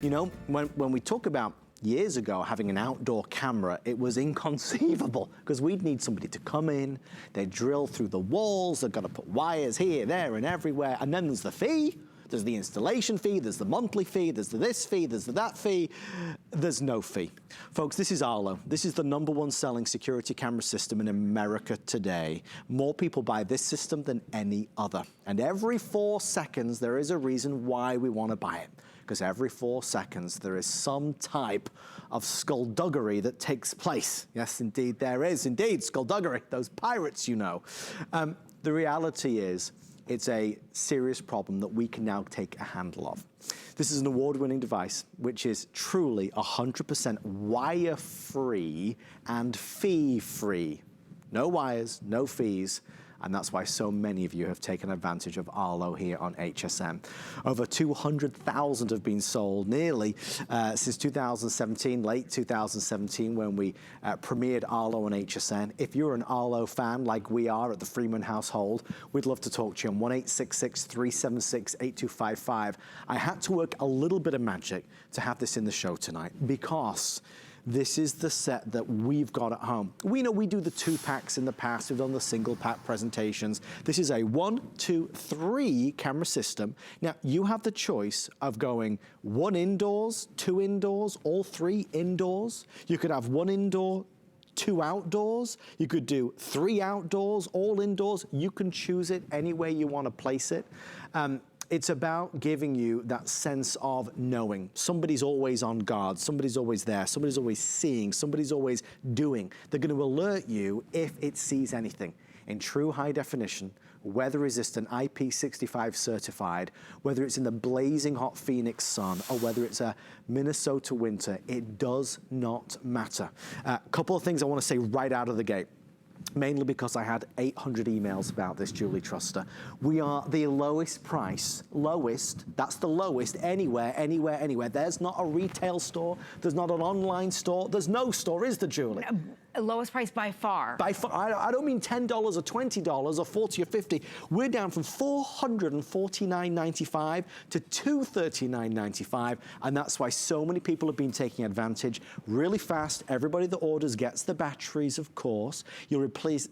You know, when we talk about years ago having an outdoor camera, it was inconceivable because we'd need somebody to come in, they drill through the walls, they've got to put wires here, there, and everywhere, and then there's the fee. There's the installation fee, there's the monthly fee, there's the this fee, there's the that fee. There's no fee. Folks, this is Arlo. This is the #1 selling security camera system in America today. More people buy this system than any other. And every 4 seconds, there is a reason why we want to buy it. Because every 4 seconds, there is some type of skullduggery that takes place. Yes, indeed, there is. Indeed, skullduggery. Those pirates, you know. The reality is, it's a serious problem that we can now take a handle of. This is an award-winning device, which is truly 100% wire-free and fee-free. No wires, no fees. And that's why so many of you have taken advantage of Arlo here on HSN. Over 200,000 have been sold nearly since 2017, late 2017, when we premiered Arlo on HSN. If you're an Arlo fan like we are at the Freeman household, we'd love to talk to you on 1-866-376-8255. I had to work a little bit of magic to have this in the show tonight because this is the set that we've got at home. We know we do the 2-packs in the past. We've done the single pack presentations. This is a 1, 2, 3 camera system. Now, you have the choice of going 1 indoors, 2 indoors, all 3 indoors. You could have 1 indoor, 2 outdoors. You could do 3 outdoors, all indoors. You can choose it any way you want to place it. It's about giving you that sense of knowing. Somebody's always on guard, somebody's always there, somebody's always seeing, somebody's always doing. They're going to alert you if it sees anything. In true high definition, weather resistant, IP65 certified, whether it's in the blazing hot Phoenix sun or whether it's a Minnesota winter, it does not matter. A couple of things I want to say right out of the gate. Mainly because I had 800 emails about this, Julie Truster. We are the lowest price, that's the lowest anywhere. There's not a retail store, there's not an online store, there's no store, is there, Julie? Lowest price by far. By far, I don't mean $10 or $20 or 40 or 50. We're down from $449.95 to $239.95, and that's why so many people have been taking advantage really fast. Everybody that orders gets the batteries, of course. You'll replace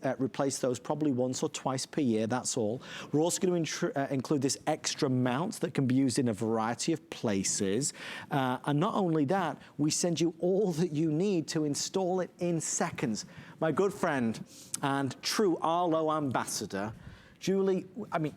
those probably once or twice per year, that's all. We're also going to include this extra mount that can be used in a variety of places. And not only that, we send you all that you need to install it in seconds. My good friend and true Arlo ambassador, Julie, I mean,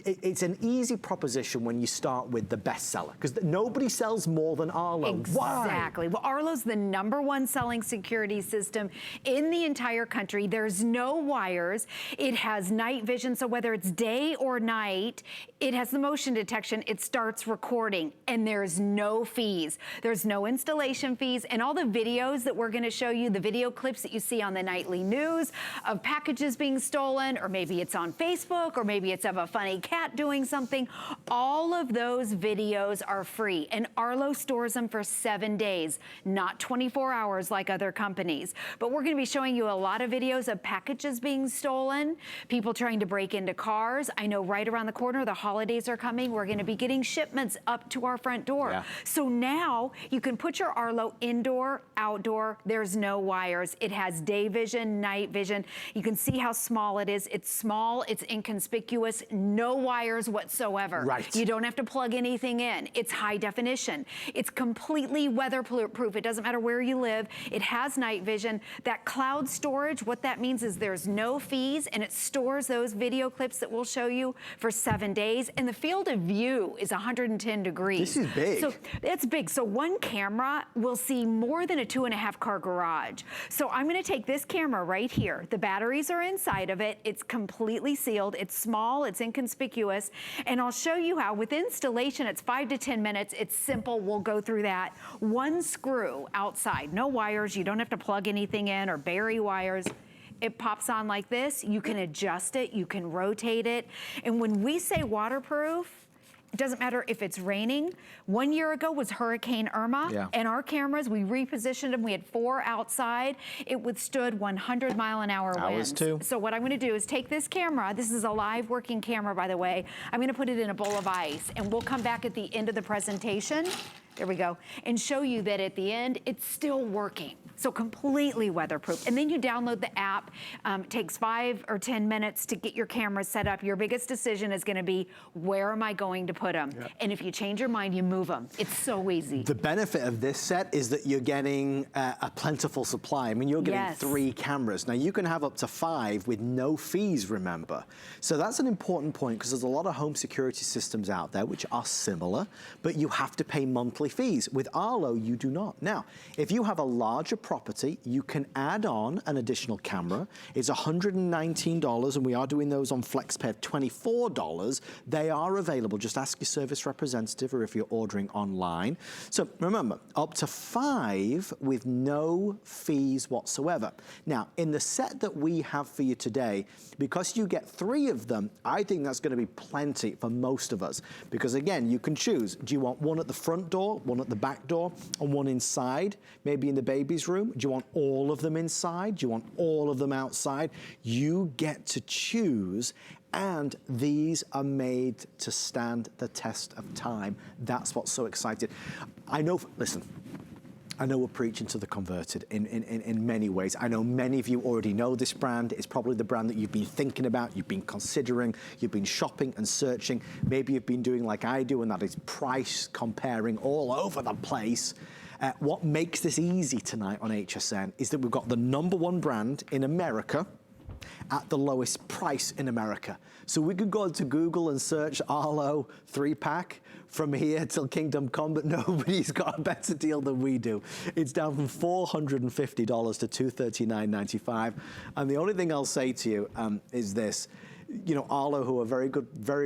it's an easy proposition when you start with the bestseller, because nobody sells more than Arlo. Exactly. Why? Well, Arlo's the #1 selling security system in the entire country. There's no wires. It has night vision, so whether it's day or night, it has the motion detection. It starts recording, and there's no fees. There's no installation fees, and all the videos that we're going to show you, the video clips that you see on the nightly news of packages being stolen, or maybe it's on Facebook, or maybe it's of a funny cat doing something, all of those videos are free, and Arlo stores them for 7 days, not 24 hours like other companies. But we're going to be showing you a lot of videos of packages being stolen, people trying to break into cars. I know right around the corner, the holidays are coming. We're going to be getting shipments up to our front door. Yeah. So now you can put your Arlo indoor, outdoor. There's no wires. It has day vision, night vision. You can see how small it is. It's small, it's inconspicuous, no wires whatsoever. Right. You don't have to plug anything in. It's high definition. It's completely weatherproof. It doesn't matter where you live. It has night vision. That cloud storage, what that means is there's no fees, and it stores those video clips that we'll show you for 7 days. And the field of view is 110 degrees. This is big. So it's big. So one camera will see more than a 2.5 car garage. So I'm going to take this camera right here. The batteries are inside of it. It's completely sealed. It's small. It's inconspicuous. And I'll show you how with installation, it's 5 to 10 minutes. It's simple. We'll go through that. One screw outside, no wires. You don't have to plug anything in or bury wires. It pops on like this. You can adjust it. You can rotate it. And when we say waterproof, it doesn't matter if it's raining. 1 year ago was Hurricane Irma, and our cameras, we repositioned them. We had 4 outside. It withstood 100-mile-an-hour winds. Too. So what I'm gonna do is take this camera. This is a live working camera, by the way. I'm gonna put it in a bowl of ice, and we'll come back at the end of the presentation there we go, and show you that at the end, it's still working. So completely weatherproof. And then you download the app. It takes 5 or 10 minutes to get your camera set up. Your biggest decision is gonna be, where am I going to put them? Yep. And if you change your mind, you move them. It's so easy. The benefit of this set is that you're getting a plentiful supply. I mean, you're getting 3 cameras. Now, you can have up to 5 with no fees, remember. So that's an important point, because there's a lot of home security systems out there which are similar, but you have to pay monthly fees. With Arlo, you do not. Now, if you have a larger property, you can add on an additional camera. It's $119, and we are doing those on FlexPay at $24. They are available. Just ask your service representative, or if you're ordering online. So remember, up to 5 with no fees whatsoever. Now, in the set that we have for you today, because you get 3 of them, I think that's going to be plenty for most of us. Because again, you can choose. Do you want one at the front door, one at the back door, and one inside, maybe in the baby's room? Do you want all of them inside? Do you want all of them outside? You get to choose, and these are made to stand the test of time. That's what's so exciting. I know, listen, I know we're preaching to the converted in many ways. I know many of you already know this brand. It's probably the brand that you've been thinking about, you've been considering, you've been shopping and searching. Maybe you've been doing like I do, and that is price comparing all over the place. What makes this easy tonight on HSN is that we've got the #1 brand in America at the lowest price in America. So we could go to Google and search Arlo 3-pack from here till Kingdom Come, but nobody's got a better deal than we do. It's down from $450 to $239.95. And the only thing I'll say to you is this. You know, Arlo, who are very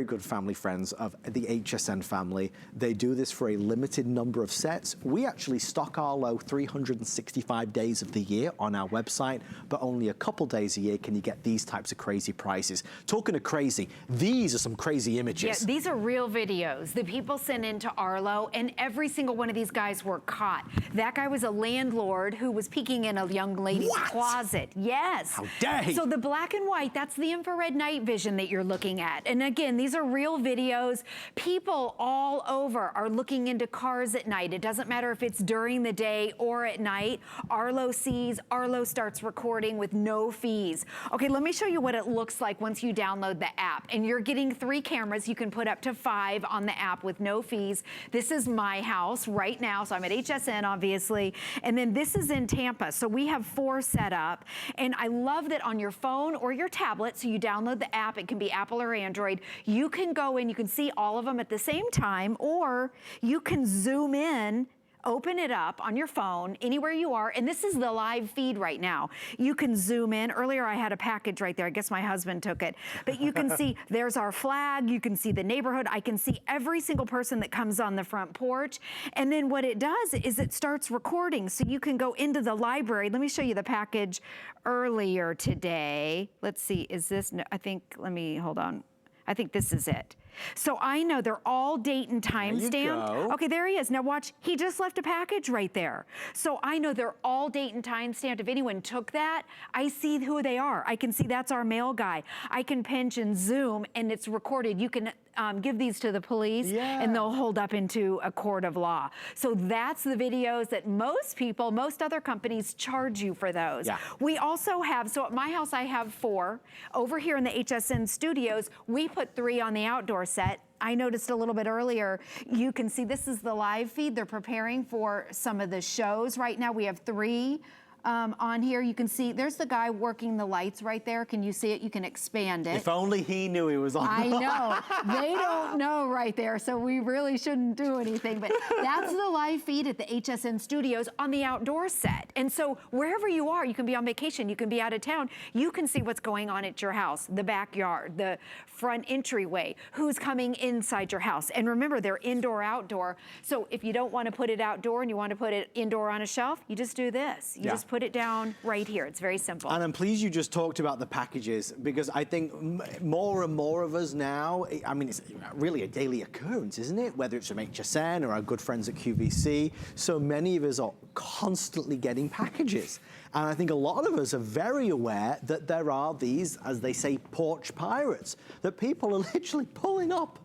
good family friends of the HSN family, they do this for a limited number of sets. We actually stock Arlo 365 days of the year on our website, but only a couple days a year can you get these types of crazy prices. Talking of crazy, these are some crazy images. Yeah, these are real videos that people sent into Arlo, and every single one of these guys were caught. That guy was a landlord who was peeking in a young lady's closet. Yes. How dare he? So the black and white, that's the infrared night vision that you're looking at. And again, these are real videos. People all over are looking into cars at night. It doesn't matter if it's during the day or at night. Arlo sees, Arlo starts recording with no fees. Okay, let me show you what it looks like once you download the app. And you're getting 3 cameras. You can put up to 5 on the app with no fees. This is my house right now. So I'm at HSN, obviously. And then this is in Tampa. So we have 4 set up. And I love that on your phone or your tablet, so you download the app. It can be Apple or Android. You can go in, you can see all of them at the same time, or you can zoom in, open it up on your phone, anywhere you are, and this is the live feed right now. You can zoom in. Earlier I had a package right there. I guess my husband took it. But you can see there's our flag. You can see the neighborhood. I can see every single person that comes on the front porch. And then what it does is it starts recording. So you can go into the library. Let me show you the package earlier today. Let's see, is this, I think, let me, hold on. I think this is it. So I know they're all date and time stamped. Okay, there he is. Now watch, he just left a package right there. So I know they're all date and time stamped. If anyone took that, I see who they are. I can see that's our mail guy. I can pinch and zoom, and it's recorded. You can give these to the police, and they'll hold up into a court of law. So that's the videos that most people, most other companies charge you for those. Yeah. We also have, so at my house I have 4. Over here in the HSN studios, we put 3 on the outdoor set. I noticed a little bit earlier, you can see this is the live feed. They're preparing for some of the shows right now. We have 3 on here. You can see, there's the guy working the lights right there. Can you see it? You can expand it. If only he knew he was on. I know. They don't know right there, so we really shouldn't do anything. But that's the live feed at the HSN studios on the outdoor set. And so wherever you are, you can be on vacation, you can be out of town, you can see what's going on at your house, the backyard, the front entryway, who's coming inside your house. And remember, they're indoor, outdoor. So if you don't want to put it outdoor and you want to put it indoor on a shelf, you just do this. You just put it down right here. It's very simple. And I'm pleased you just talked about the packages, because I think more and more of us now, I mean, it's really a daily occurrence, isn't it? Whether it's from HSN or our good friends at QVC, so many of us are constantly getting packages. And I think a lot of us are very aware that there are these, as they say, porch pirates, that people are literally pulling up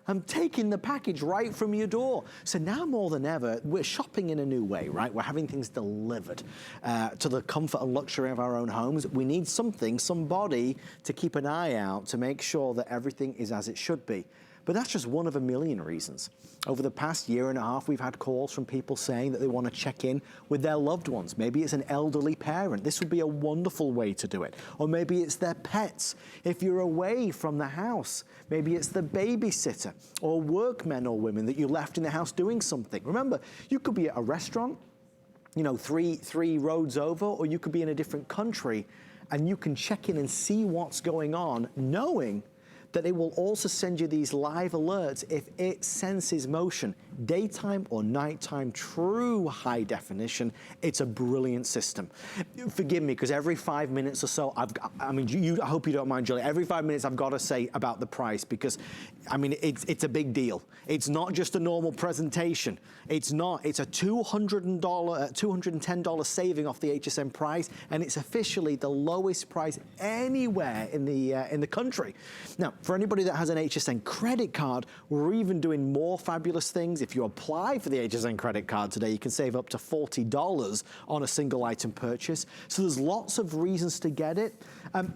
I'm taking the package right from your door. So now more than ever, we're shopping in a new way, right? We're having things delivered to the comfort and luxury of our own homes. We need something, somebody to keep an eye out to make sure that everything is as it should be. But that's just one of a million reasons. Over the past year and a half, we've had calls from people saying that they want to check in with their loved ones. Maybe it's an elderly parent. This would be a wonderful way to do it. Or maybe it's their pets. If you're away from the house, maybe it's the babysitter or workmen or women that you left in the house doing something. Remember, you could be at a restaurant, you know, three roads over, or you could be in a different country, and you can check in and see what's going on, knowing that it will also send you these live alerts if it senses motion, daytime or nighttime, true high definition. It's a brilliant system. Forgive me, because every 5 minutes or so, I hope you don't mind, Julie, every 5 minutes I've got to say about the price, because, I mean, it's a big deal. It's not just a normal presentation. It's not. It's a $210 saving off the HSN price, and it's officially the lowest price anywhere in the country. Now, for anybody that has an HSN credit card, we're even doing more fabulous things. If you apply for the HSN credit card today, you can save up to $40 on a single item purchase. So there's lots of reasons to get it.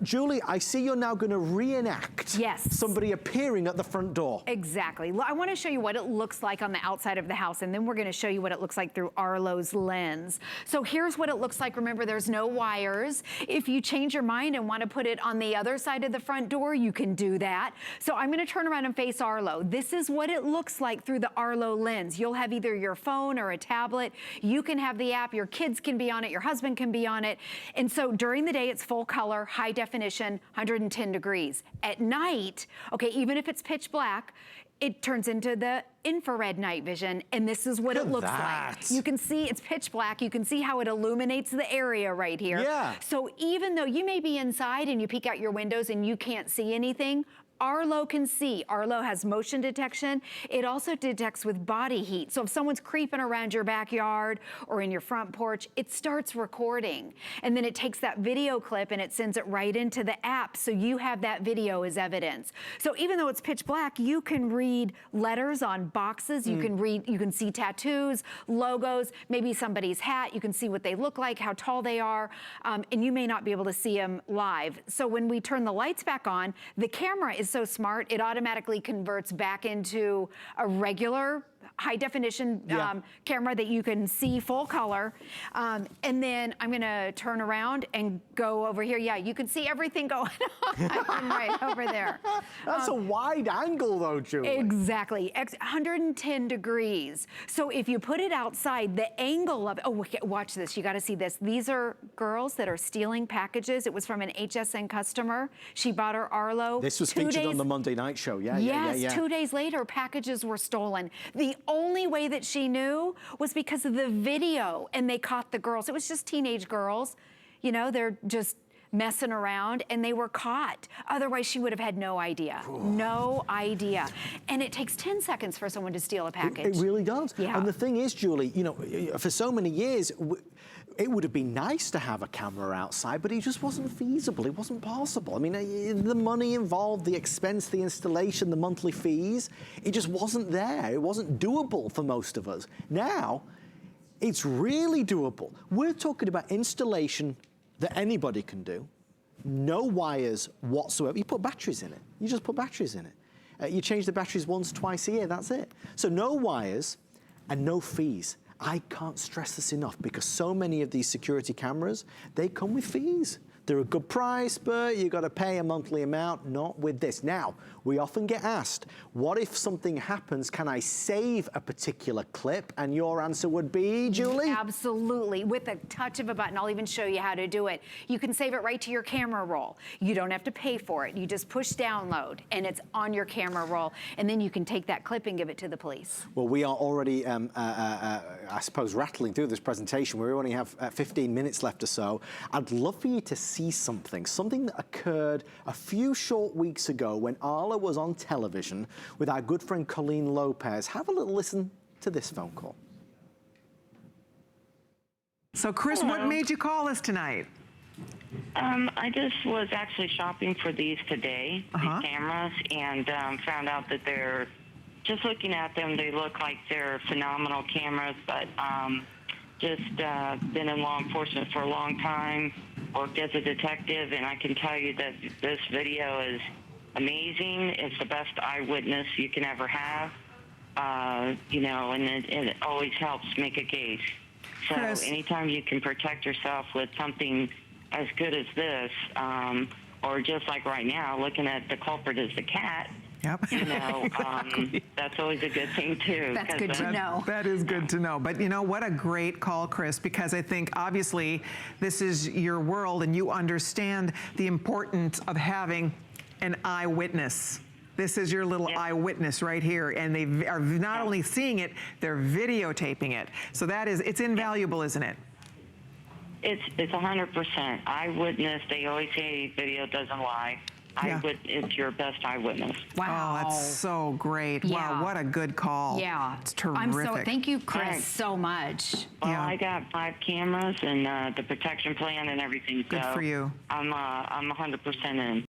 Julie, I see you're now going to reenact somebody appearing at the front door. Exactly. I want to show you what it looks like on the outside of the house, and then we're going to show you what it looks like through Arlo's lens. So here's what it looks like. Remember, there's no wires. If you change your mind and want to put it on the other side of the front door, you can do that. So I'm going to turn around and face Arlo. This is what it looks like through the Arlo lens. You'll have either your phone or a tablet. You can have the app. Your kids can be on it. Your husband can be on it. And so during the day, it's full color, high definition, 110 degrees. At night, okay, even if it's pitch black, it turns into the infrared night vision, and this is what it looks like. You can see it's pitch black. You can see how it illuminates the area right here. Yeah. So even though you may be inside and you peek out your windows and you can't see anything, Arlo can see. Arlo has motion detection. It also detects with body heat. So if someone's creeping around your backyard or in your front porch, it starts recording. And then it takes that video clip and it sends it right into the app. So you have that video as evidence. So even though it's pitch black, you can read letters on boxes. You can read, you can see tattoos, logos, maybe somebody's hat. You can see what they look like, how tall they are. And you may not be able to see them live. So when we turn the lights back on, the camera is so smart, it automatically converts back into a regular high definition camera that you can see full color. And then I'm gonna turn around and go over here. Yeah, you can see everything going on right over there. That's a wide angle though, Julie. Exactly, 110 degrees. So if you put it outside, the angle of, oh, watch this, you gotta see this. These are girls that are stealing packages. It was from an HSN customer. She bought her Arlo. This was featured on the Monday night show, Yes, 2 days later, packages were stolen. The only way that she knew was because of the video, and they caught the girls. It was just teenage girls, you know, they're just messing around, and they were caught. Otherwise, she would have had no idea. No idea. And it takes 10 seconds for someone to steal a package. It really does. Yeah. And the thing is, Julie, you know, for so many years, it would have been nice to have a camera outside, but it just wasn't feasible. It wasn't possible. I mean, the money involved, the expense, the installation, the monthly fees, it just wasn't there. It wasn't doable for most of us. Now, it's really doable. We're talking about installation that anybody can do. No wires whatsoever. You put batteries in it. You just put batteries in it. You change the batteries once, twice a year, that's it. So no wires and no fees. I can't stress this enough, because so many of these security cameras, they come with fees. They're a good price, but you got to pay a monthly amount, not with this. Now, we often get asked, what if something happens? Can I save a particular clip? And your answer would be, Julie? Absolutely, with a touch of a button. I'll even show you how to do it. You can save it right to your camera roll. You don't have to pay for it. You just push download, and it's on your camera roll. And then you can take that clip and give it to the police. Well, we are already, I suppose, rattling through this presentation. We only have 15 minutes left or so. I'd love for you to see something that occurred a few short weeks ago when Arlo was on television with our good friend Colleen Lopez. Have a little listen to this phone call. So Chris, what made you call us tonight? I just was actually shopping for these today, these cameras, and found out that they're just looking at them, they look like they're phenomenal cameras, but just been in law enforcement for a long time, worked as a detective, and I can tell you that this video is amazing. It's the best eyewitness you can ever have, you know, and it always helps make a case. So Chris. anytime you can protect yourself with something as good as this, or just like right now, looking at the culprit as the cat, Yep. you know, that's always a good thing too. That's good to know. That is good to know. But you know, what a great call, Chris, because I think obviously this is your world and you understand the importance of having an eyewitness. This is your little eyewitness right here, and they are not only seeing it, they're videotaping it. So that is, it's invaluable, isn't it? It's 100% eyewitness. They always say video doesn't lie. Yeah. It's your best eyewitness. Wow. Oh, that's so great. Yeah. Wow, what a good call. Yeah. It's terrific. Thank you, Chris, Right. so much. Well, Yeah. I got 5 cameras and the protection plan and everything. Good so for you. I'm 100% in.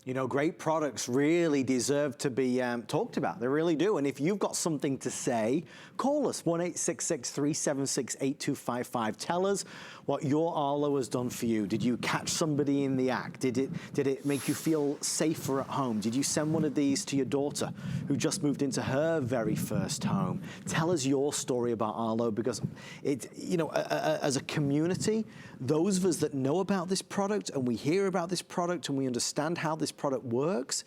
You know, great products really deserve to be talked about. They really do. And if you've got something to say, call us, 1-866-376-8255. Tell us what your Arlo has done for you. Did you catch somebody in the act? Did it make you feel safer at home? Did you send one of these to your daughter who just moved into her very first home? Tell us your story about Arlo, because it, you know, as a community, those of us that know about this product and we hear about this product and we understand how this product works,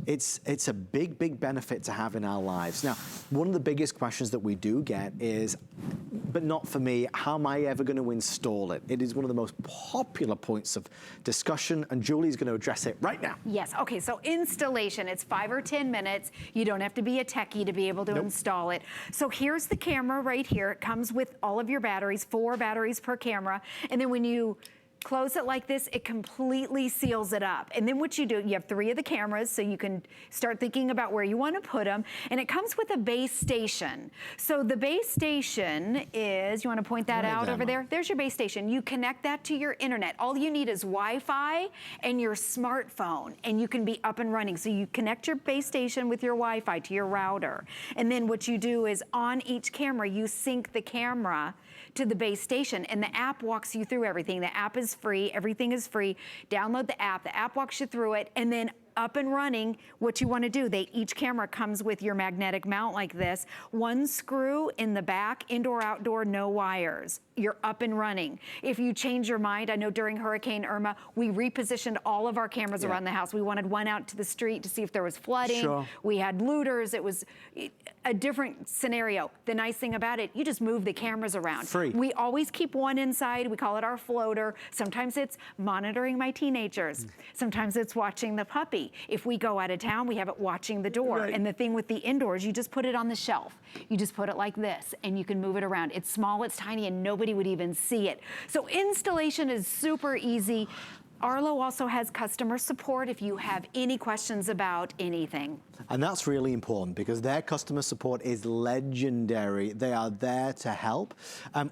it's a big, big benefit to have in our lives. Now, one of the biggest questions that we do get is, but not for me, how am I ever going to install it? It is one of the most popular points of discussion, and Julie's going to address it right now. Yes, okay, so installation, it's 5 or 10 minutes. You don't have to be a techie to be able to install it. So here's the camera right here. It comes with all of your batteries, 4 batteries per camera. And then when you close it like this, it completely seals it up. And then what you do, you have 3 of the cameras, so you can start thinking about where you want to put them. And it comes with a base station. So the base station is, you want to point that out over there? There's your base station. You connect that to your internet. All you need is Wi-Fi and your smartphone, and you can be up and running. So you connect your base station with your Wi-Fi to your router. And then what you do is on each camera, you sync the camera to the base station, and the app walks you through everything. The app is free, everything is free. Download the app walks you through it, and then up and running, what you want to do, each camera comes with your magnetic mount like this, 1 screw in the back, indoor, outdoor, no wires. You're up and running. If you change your mind, I know during Hurricane Irma, we repositioned all of our cameras around the house. We wanted one out to the street to see if there was flooding. Sure. We had looters. It was a different scenario. The nice thing about it, you just move the cameras around. Free. We always keep one inside. We call it our floater. Sometimes it's monitoring my teenagers. Sometimes it's watching the puppy. If we go out of town, we have it watching the door. Right. And the thing with the indoors, you just put it on the shelf. You just put it like this, and you can move it around. It's small, it's tiny, and nobody would even see it. So installation is super easy. Arlo also has customer support if you have any questions about anything. And that's really important because their customer support is legendary. They are there to help.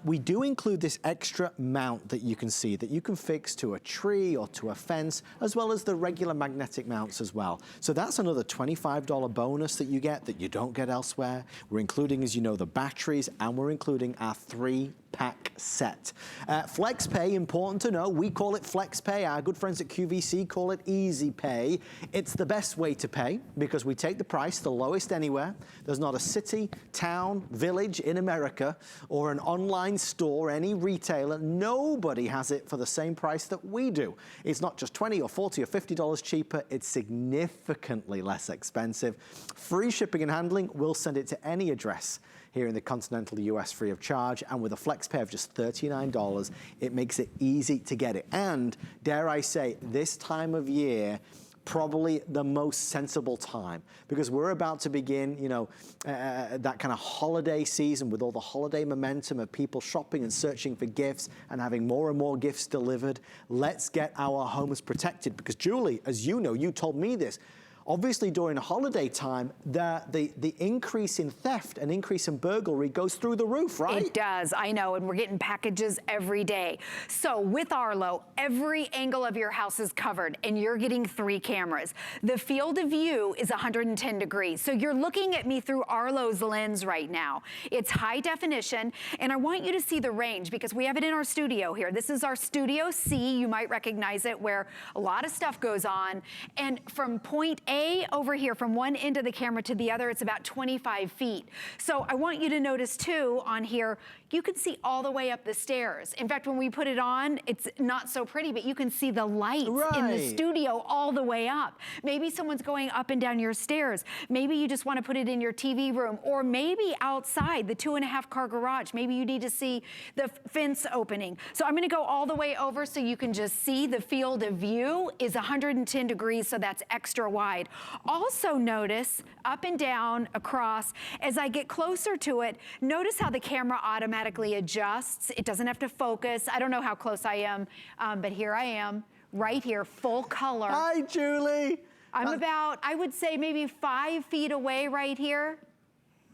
We do include this extra mount that you can see that you can fix to a tree or to a fence, as well as the regular magnetic mounts as well. So that's another $25 bonus that you get that you don't get elsewhere. We're including, as you know, the batteries, and we're including our 3-pack set. FlexPay, important to know, we call it FlexPay. Our good friends at QVC call it Easy Pay. It's the best way to pay because we take the price, the lowest anywhere. There's not a city, town, village in America or an online store, any retailer, nobody has it for the same price that we do. It's not just $20 or $40 or $50 cheaper, it's significantly less expensive. Free shipping and handling, we'll send it to any address here in the continental US free of charge, and with a FlexPay of just $39, it makes it easy to get it. And dare I say, this time of year, probably the most sensible time, because we're about to begin, you know, that kind of holiday season with all the holiday momentum of people shopping and searching for gifts and having more and more gifts delivered. Let's get our homes protected, because Julie, as you know, you told me this, obviously during holiday time, the increase in theft and increase in burglary goes through the roof, right? It does, I know, and we're getting packages every day. So with Arlo, every angle of your house is covered, and you're getting 3 cameras. The field of view is 110 degrees, so you're looking at me through Arlo's lens right now. It's high definition, and I want you to see the range because we have it in our studio here. This is our Studio C, you might recognize it, where a lot of stuff goes on, and from point A over here, from one end of the camera to the other, it's about 25 feet. So I want you to notice too, on here, you can see all the way up the stairs. In fact, when we put it on, it's not so pretty, but you can see the lights in the studio all the way up. Maybe someone's going up and down your stairs. Maybe you just want to put it in your TV room, or maybe outside the 2.5 car garage. Maybe you need to see the fence opening. So I'm going to go all the way over so you can just see the field of view is 110 degrees, so that's extra wide. Also notice up and down, across, as I get closer to it, notice how the camera automatically adjusts. It doesn't have to focus. I don't know how close I am, but here I am, right here, full color. Hi, Julie. I'm about, I would say maybe 5 feet away right here.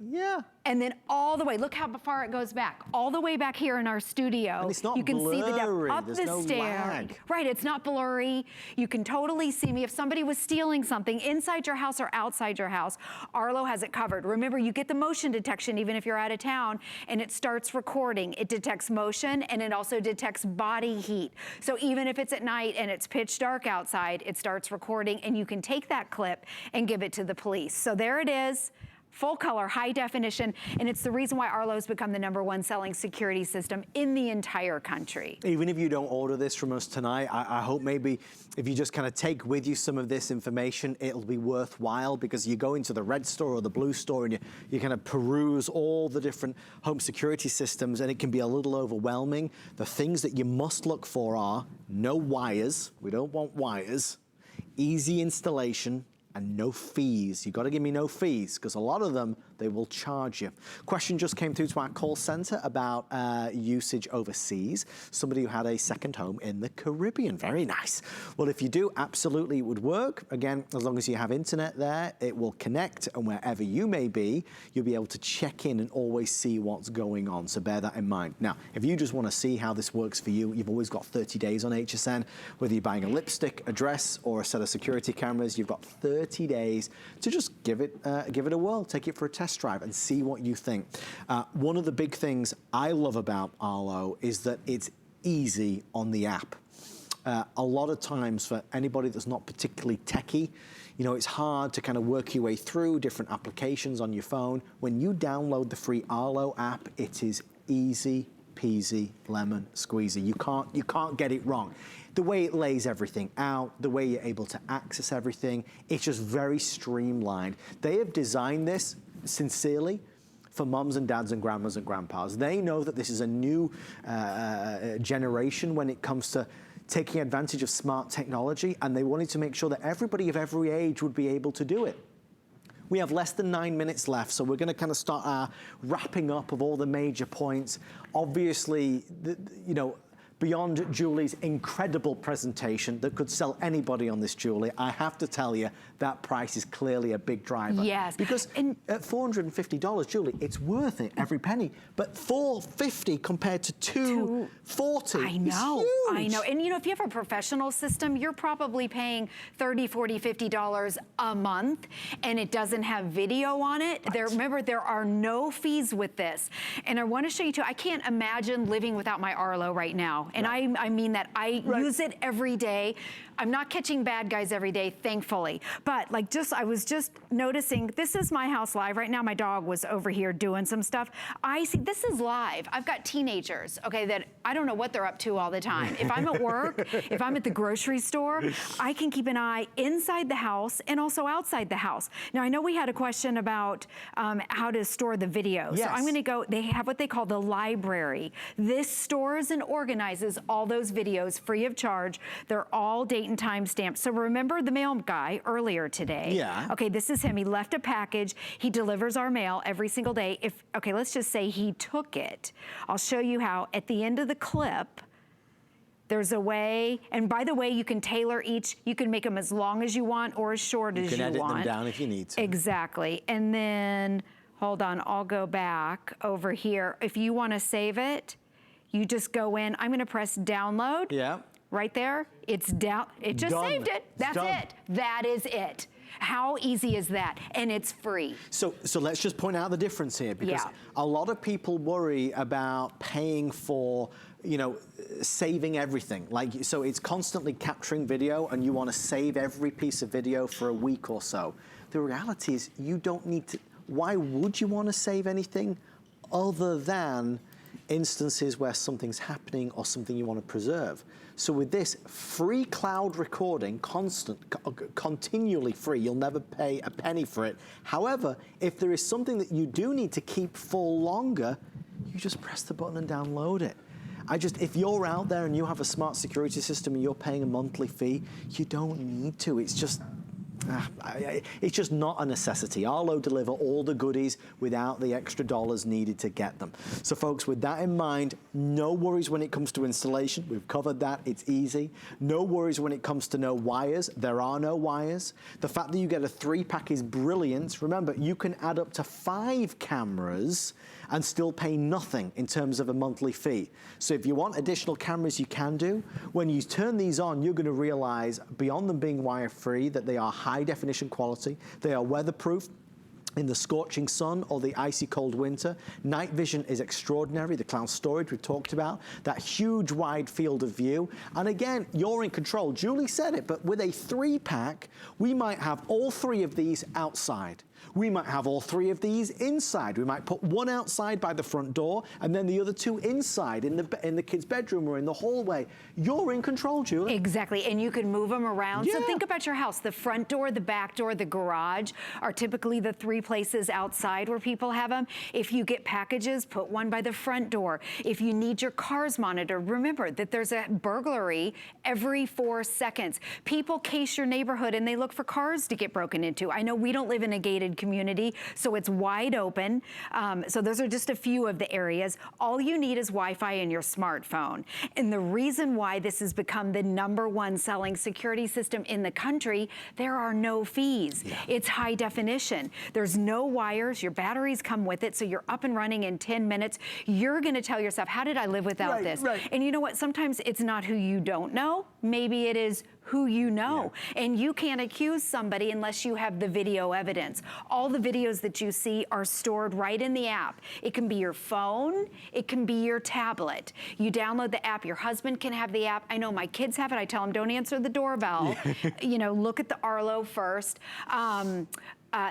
Yeah. And then all the way, look how far it goes back. All the way back here in our studio. And it's not you can blurry. see the depth up There's the no stair. lag. Right, it's not blurry. You can totally see me. If somebody was stealing something inside your house or outside your house, Arlo has it covered. Remember, you get the motion detection even if you're out of town, and it starts recording. It detects motion, and it also detects body heat. So even if it's at night and it's pitch dark outside, it starts recording, and you can take that clip and give it to the police. So there it is. Full color, high definition, and it's the reason why Arlo's become the #1 selling security system in the entire country. Even if you don't order this from us tonight, I hope maybe if you just kind of take with you some of this information, it'll be worthwhile, because you go into the red store or the blue store and you kind of peruse all the different home security systems, and it can be a little overwhelming. The things that you must look for are no wires. We don't want wires. Easy installation. And no fees. You got to give me no fees, because a lot of them, they will charge you. Question just came through to our call center about usage overseas. Somebody who had a second home in the Caribbean. Very nice. Well, if you do, absolutely it would work. Again, as long as you have internet there, it will connect, and wherever you may be, you'll be able to check in and always see what's going on. So bear that in mind. Now, if you just want to see how this works for you, you've always got 30 days on HSN. Whether you're buying a lipstick, a dress, or a set of security cameras, you've got 30 days to just give it a whirl. Take it for a test drive and see what you think. One of the big things I love about Arlo is that it's easy on the app. A lot of times for anybody that's not particularly techie, you know, it's hard to kind of work your way through different applications on your phone. When you download the free Arlo app, it is easy peasy lemon squeezy. You can't get it wrong. The way it lays everything out, the way you're able to access everything, it's just very streamlined. They have designed this sincerely for mums and dads and grandmas and grandpas. They know that this is a new generation when it comes to taking advantage of smart technology, and they wanted to make sure that everybody of every age would be able to do it. We have less than 9 minutes left, so we're going to kind of start our wrapping up of all the major points. Obviously, you know, beyond Julie's incredible presentation that could sell anybody on this, Julie, I have to tell you that price is clearly a big driver. Yes. Because at $450, Julie, it's worth it, every penny. But $450 compared to $240 I know, is huge. I know. And you know, if you have a professional system, you're probably paying $30, $40, $50 a month, and it doesn't have video on it. Right. Remember, there are no fees with this. And I want to show you too, I can't imagine living without my Arlo right now. And right. I mean that. I use it every day. I'm not catching bad guys every day, thankfully. But like I was just noticing, this is my house live. Right now my dog was over here doing some stuff. I see, this is live. I've got teenagers, okay, that I don't know what they're up to all the time. If I'm at work, if I'm at the grocery store, I can keep an eye inside the house and also outside the house. Now I know we had a question about how to store the video. Yes. So I'm gonna go, they have what they call the library. This stores and organizes all those videos free of charge. They're all date and time stamped. So remember the mail guy earlier today? Yeah. Okay, this is him. He left a package. He delivers our mail every single day. Okay, let's just say he took it. I'll show you how at the end of the clip, There's a way, and by the way, you can tailor each, you can make them as long as you want or as short as you want. You can edit them down if you need to. Exactly. And then, hold on, I'll go back over here. If you want to save it, you just go in. I'm going to press download. Yeah. Right there. It's down. It just saved it. That's it. That is it. How easy is that? And it's free. So let's just point out the difference here, because a lot of people worry about paying for, you know, saving everything. Like, so it's constantly capturing video and you want to save every piece of video for a week or so. The reality is you don't need to. Why would you want to save anything other than instances where something's happening or something you want to preserve? So with this free cloud recording, continually free, you'll never pay a penny for it. However, if there is something that you do need to keep for longer, you just press the button and download it. If you're out there and you have a smart security system and you're paying a monthly fee, you don't need to. It's just not a necessity. Arlo deliver all the goodies without the extra dollars needed to get them. So folks, with that in mind, no worries when it comes to installation. We've covered that. It's easy. No worries when it comes to no wires. There are no wires. The fact that you get a 3-pack is brilliant. Remember, you can add up to 5 cameras and still pay nothing in terms of a monthly fee. So if you want additional cameras, you can do. When you turn these on, you're going to realize, beyond them being wire-free, that they are high definition quality. They are weatherproof in the scorching sun or the icy cold winter. Night vision is extraordinary. The cloud storage we talked about, that huge wide field of view. And again, you're in control. Julie said it, but with a 3-pack, we might have all 3 of these outside. We might have all 3 of these inside. We might put one outside by the front door and then the other 2 inside in the kid's bedroom or in the hallway. You're in control, Julie. Exactly, and you can move them around. So think about your house. The front door, the back door, the garage are typically the 3 places outside where people have them. If you get packages, put one by the front door. If you need your cars monitored, remember that there's a burglary every 4 seconds. People case your neighborhood and they look for cars to get broken into. I know we don't live in a gated community, so it's wide open. So those are just a few of the areas. All you need is Wi-Fi in your smartphone. And the reason why this has become the #1 selling security system in the country, there are no fees. It's high definition. There's no wires. Your batteries come with it, so you're up and running in 10 minutes. You're going to tell yourself, how did I live without this? And you know what? Sometimes it's not who you don't know. Maybe it is who you know. And you can't accuse somebody unless you have the video evidence. All the videos that you see are stored right in the app. It can be your phone, it can be your tablet. You download the app, your husband can have the app. I know my kids have it. I tell them, don't answer the doorbell. You know, look at the Arlo first.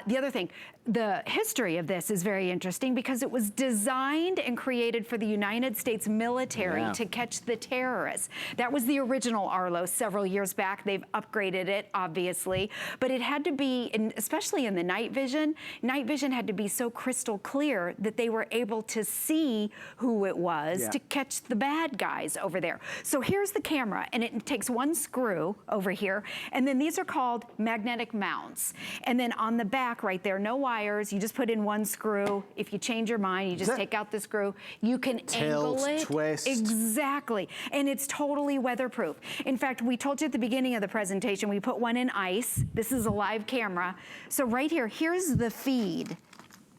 The other thing, the history of this is very interesting because it was designed and created for the United States military to catch the terrorists. That was the original Arlo several years back. They've upgraded it, obviously, but it had to be, especially in the night vision had to be so crystal clear that they were able to see who it was to catch the bad guys over there. So here's the camera, and it takes 1 screw over here, and then these are called magnetic mounts. And then on the back right there, no wires, you just put in 1 screw. If you change your mind, you just take out the screw. You can angle it. Twist. Exactly. And it's totally weatherproof. In fact, we told you at the beginning of the presentation, we put one in ice. This is a live camera. So right here, here's the feed.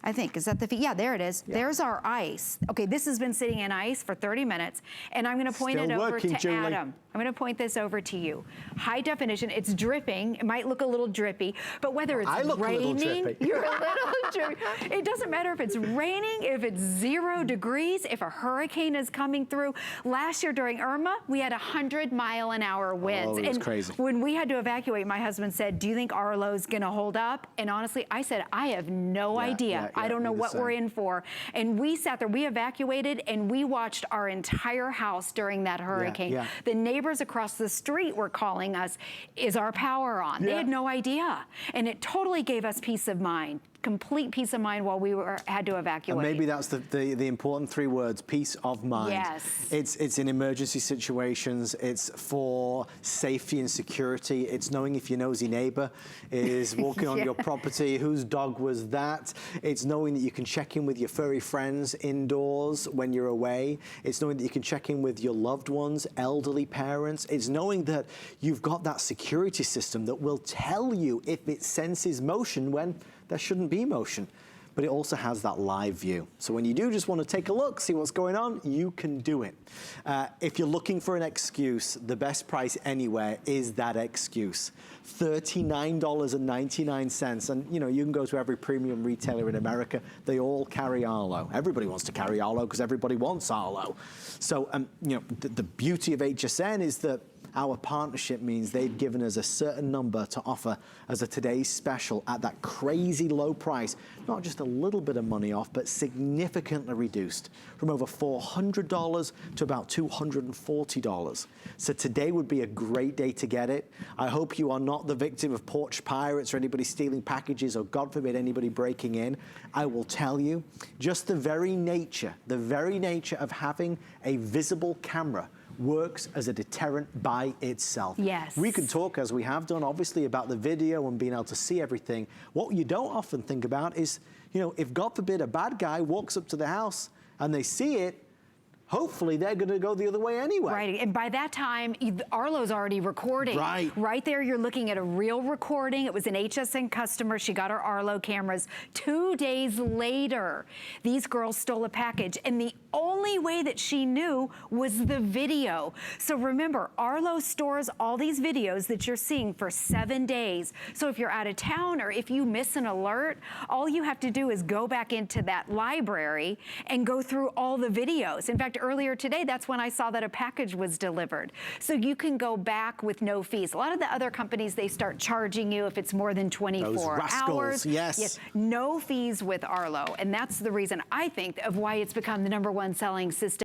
I think, is that the feed? Yeah, there it is. There's our ice. Okay, this has been sitting in ice for 30 minutes, and I'm gonna point it over to Adam. I'm gonna point this over to you. High definition, it's dripping. It might look a little drippy, but whether it's raining, you're a little drippy. It doesn't matter if it's raining, if it's 0 degrees, if a hurricane is coming through. Last year during Irma, we had 100-mile-an-hour winds. Oh, it was crazy. When we had to evacuate, my husband said, do you think Arlo's gonna hold up? And honestly, I said, I have no idea. I don't know what we're in for. And we sat there, we evacuated, and we watched our entire house during that hurricane. The neighbors across the street were calling us, is our power on? They had no idea. And it totally gave us peace of mind. complete peace of mind while we had to evacuate. And maybe that's the important 3 words, peace of mind. Yes. It's in emergency situations. It's for safety and security. It's knowing if your nosy neighbor is walking on your property, whose dog was that. It's knowing that you can check in with your furry friends indoors when you're away. It's knowing that you can check in with your loved ones, elderly parents. It's knowing that you've got that security system that will tell you if it senses motion when there shouldn't be motion. But it also has that live view. So when you do just want to take a look, see what's going on, you can do it. If you're looking for an excuse, the best price anywhere is that excuse. $39.99. And you know, you can go to every premium retailer in America. They all carry Arlo. Everybody wants to carry Arlo because everybody wants Arlo. So you know, the beauty of HSN is that our partnership means they've given us a certain number to offer as a today's special at that crazy low price. Not just a little bit of money off, but significantly reduced from over $400 to about $240. So today would be a great day to get it. I hope you are not the victim of porch pirates or anybody stealing packages or, God forbid, anybody breaking in. I will tell you, just the very nature of having a visible camera works as a deterrent by itself. Yes. We can talk, as we have done, obviously, about the video and being able to see everything. What you don't often think about is, you know, if, God forbid, a bad guy walks up to the house and they see it, hopefully they're going to go the other way anyway. Right, and by that time, Arlo's already recording. Right. Right there, you're looking at a real recording. It was an HSN customer. She got her Arlo cameras. 2 days later, these girls stole a package, and the only way that she knew was the video. So remember, Arlo stores all these videos that you're seeing for 7 days. So if you're out of town or if you miss an alert, all you have to do is go back into that library and go through all the videos. In fact, earlier today, that's when I saw that a package was delivered. So you can go back with no fees. A lot of the other companies, they start charging you if it's more than 24 Those rascals, hours. yes. No fees with Arlo. And that's the reason, I think, of why it's become the #1 selling system.